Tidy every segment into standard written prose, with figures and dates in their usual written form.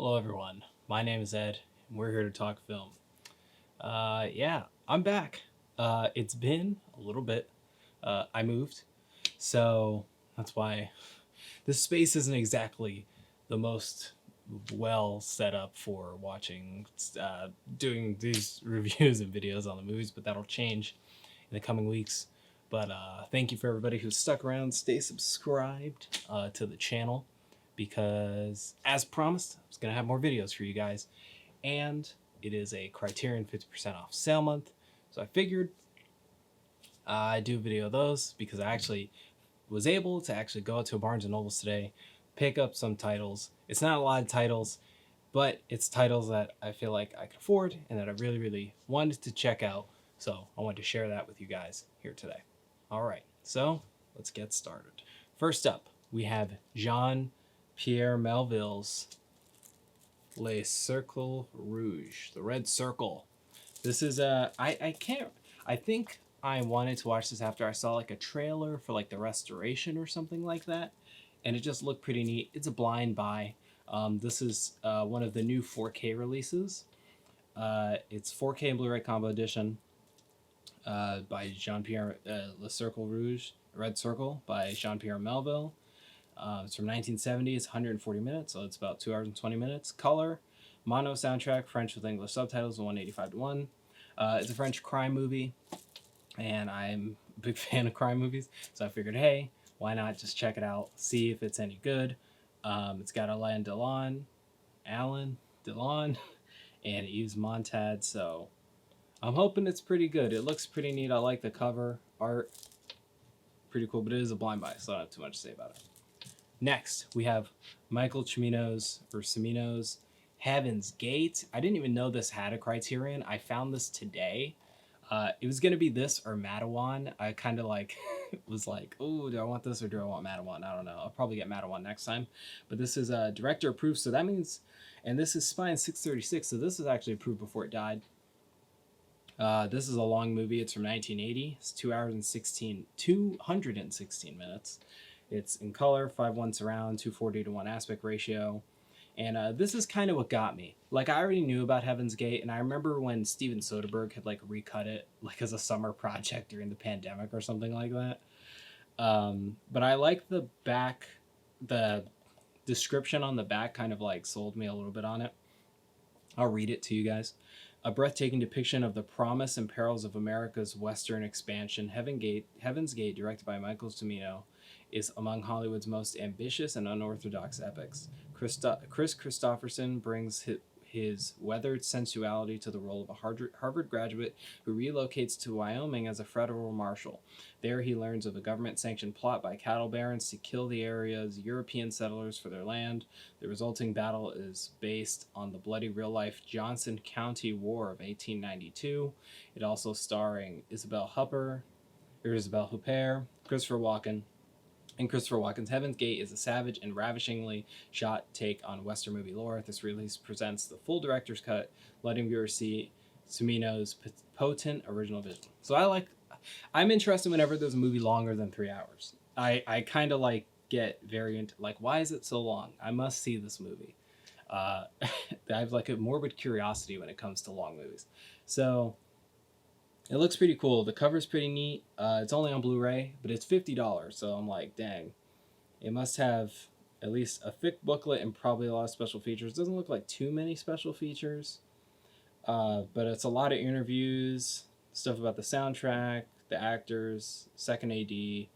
Hello everyone, my name is Ed, and we're here to talk film. Yeah, I'm back. It's been a little bit. I moved, so that's why this space isn't exactly the most well set up for watching, doing these reviews and videos on the movies, but that'll change in the coming weeks. But thank you for everybody who's stuck around. Stay subscribed to the channel because, as promised, I was going to have more videos for you guys. And it is a Criterion 50% off sale month. So I figured I'd do a video of those because I actually was able to actually go out to a Barnes & Nobles today, pick up some titles. It's not a lot of titles, but it's titles that I feel like I could afford and that I really, really wanted to check out. So I wanted to share that with you guys here today. All right, so let's get started. First up, we have Jean-Pierre Melville's Le Cercle Rouge, the Red Circle. This is I think I wanted to watch this after I saw like a trailer for like the restoration or something like that, and it just looked pretty neat. It's a blind buy. This is one of the new 4K releases. It's 4K and Blu-ray combo edition by Jean-Pierre Le Cercle Rouge, Red Circle by Jean-Pierre Melville. It's from 1970. It's 140 minutes, so it's about 2 hours and 20 minutes. Color, mono soundtrack, French with English subtitles, 185 to 1. It's a French crime movie, and I'm a big fan of crime movies, so I figured, hey, why not just check it out, see if it's any good. It's got Alain Delon, and Yves Montand, so I'm hoping it's pretty good. It looks pretty neat. I like the cover art. Pretty cool, but it is a blind buy, so I don't have too much to say about it. Next, we have Michael Cimino's Heaven's Gate. I didn't even know this had a Criterion. I found this today. It was going to be this or Matawan. I kind of like was like, oh, do I want this or do I want Matawan? I don't know. I'll probably get Matawan next time. But this is director approved, so that means, and this is Spine 636, so this is actually approved before it died. This is a long movie. It's from 1980. It's 216 minutes. It's in color, 5:1 surround, 240 to 1 aspect ratio. And this is kind of what got me. Like, I already knew about Heaven's Gate, and I remember when Steven Soderbergh had, like, recut it, like, as a summer project during the pandemic or something like that. But I like the description on the back kind of, like, sold me a little bit on it. I'll read it to you guys. A breathtaking depiction of the promise and perils of America's Western expansion, Heaven's Gate, directed by Michael Cimino, is among Hollywood's most ambitious and unorthodox epics. Chris Christopherson brings his weathered sensuality to the role of a Harvard graduate who relocates to Wyoming as a federal marshal. There he learns of a government-sanctioned plot by cattle barons to kill the area's European settlers for their land. The resulting battle is based on the bloody real-life Johnson County War of 1892. It also starring Isabelle Huppert, Christopher Walken. And Christopher Walken's Heaven's Gate is a savage and ravishingly shot take on Western movie lore. This release presents the full director's cut, letting viewers see Cimino's potent original vision. So I'm interested whenever there's a movie longer than 3 hours. I kind of like get very into, like, why is it so long? I must see this movie. I have like a morbid curiosity when it comes to long movies. So it looks pretty cool. The cover's pretty neat. It's only on Blu-ray, but it's $50. So I'm like, dang. It must have at least a thick booklet and probably a lot of special features. It doesn't look like too many special features. But it's a lot of interviews, stuff about the soundtrack, the actors, second AD,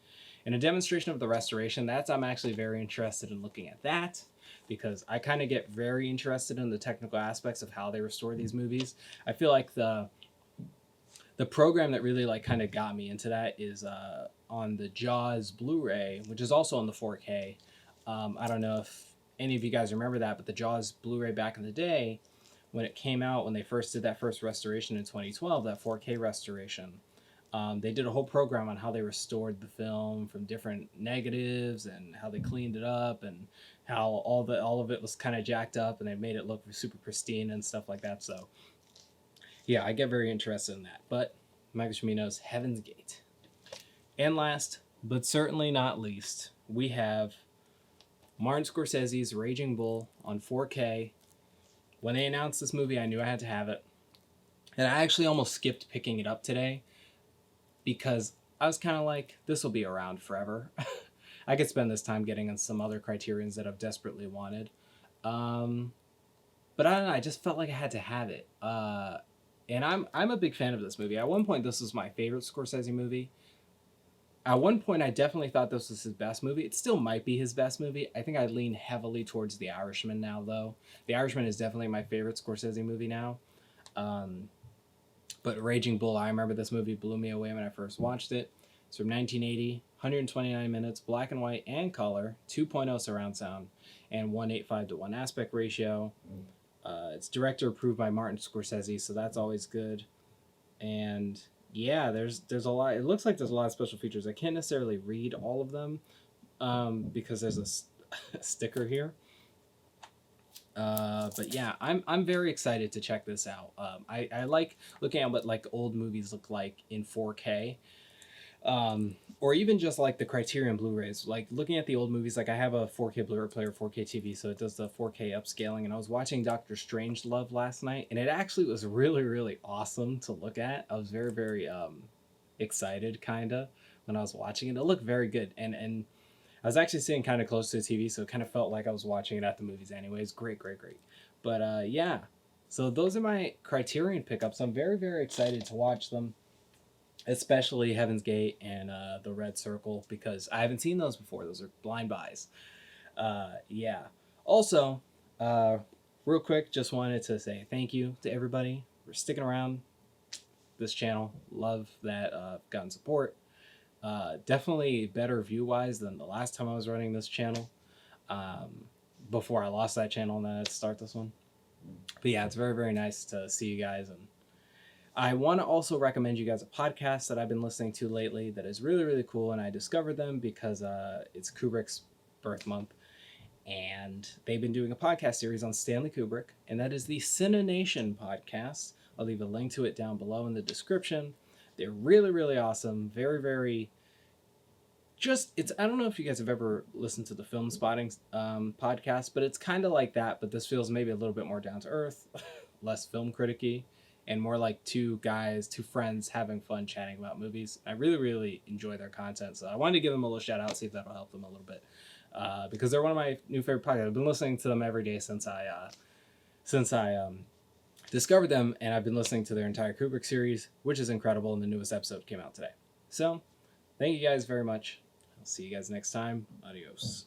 and a demonstration of the restoration. I'm actually very interested in looking at that, because I kind of get very interested in the technical aspects of how they restore these movies. I feel like the program that really like kind of got me into that is on the Jaws Blu-ray, which is also on the 4K. I don't know if any of you guys remember that, but the Jaws Blu-ray back in the day, when it came out, when they first did that first restoration in 2012, that 4K restoration, they did a whole program on how they restored the film from different negatives and how they cleaned it up and how all of it was kind of jacked up and they made it look super pristine and stuff like that. So yeah, I get very interested in that. But Michael Cimino's Heaven's Gate. And last, but certainly not least, we have Martin Scorsese's Raging Bull on 4K when they announced this movie, I knew I had to have it. And I actually almost skipped picking it up today because I was kind of like, this will be around forever. I could spend this time getting on some other Criterions that I've desperately wanted. But I don't know, I just felt like I had to have it. And I'm a big fan of this movie. At one point, this was my favorite Scorsese movie. At one point, I definitely thought this was his best movie. It still might be his best movie. I think I lean heavily towards The Irishman now, though. The Irishman is definitely my favorite Scorsese movie now. But Raging Bull, I remember this movie blew me away when I first watched it. It's from 1980, 129 minutes, black and white and color, 2.0 surround sound, and 1.85 to 1 aspect ratio. It's director approved by Martin Scorsese, so that's always good. And yeah, there's a lot. It looks like there's a lot of special features. I can't necessarily read all of them because there's a sticker here. But yeah, I'm very excited to check this out. I like looking at what like old movies look like in 4K. Or even just like the Criterion Blu-rays, like looking at the old movies, like I have a 4K Blu-ray player, 4K TV, so it does the 4K upscaling, and I was watching Doctor Strangelove last night, and it actually was really, really awesome to look at. I was very, very excited, kinda, when I was watching it. It looked very good, and I was actually sitting kind of close to the TV, so it kind of felt like I was watching it at the movies anyways. Great, great, great. But yeah, so those are my Criterion pickups. I'm very, very excited to watch them. Especially Heaven's Gate and The Red Circle, because I haven't seen those before. Those are blind buys. Yeah. Also, real quick, just wanted to say thank you to everybody for sticking around this channel. Love that I've gotten support. Definitely better view-wise than the last time I was running this channel. Before I lost that channel and then I had to start this one. But yeah, it's very, very nice to see you guys, and I want to also recommend you guys a podcast that I've been listening to lately that is really, really cool, and I discovered them because it's Kubrick's birth month, and they've been doing a podcast series on Stanley Kubrick, and that is the CINENATION podcast. I'll leave a link to it down below in the description. They're really, really awesome. Very, very... I don't know if you guys have ever listened to the Film Spotting podcast, but it's kind of like that, but this feels maybe a little bit more down to earth, less film critic-y, and more like two friends having fun chatting about movies. I really, really enjoy their content, so I wanted to give them a little shout out, see if that'll help them a little bit, because they're one of my new favorite podcasts. I've been listening to them every day since I discovered them, and I've been listening to their entire Kubrick series, which is incredible, and the newest episode came out today. So, thank you guys very much. I'll see you guys next time. Adios.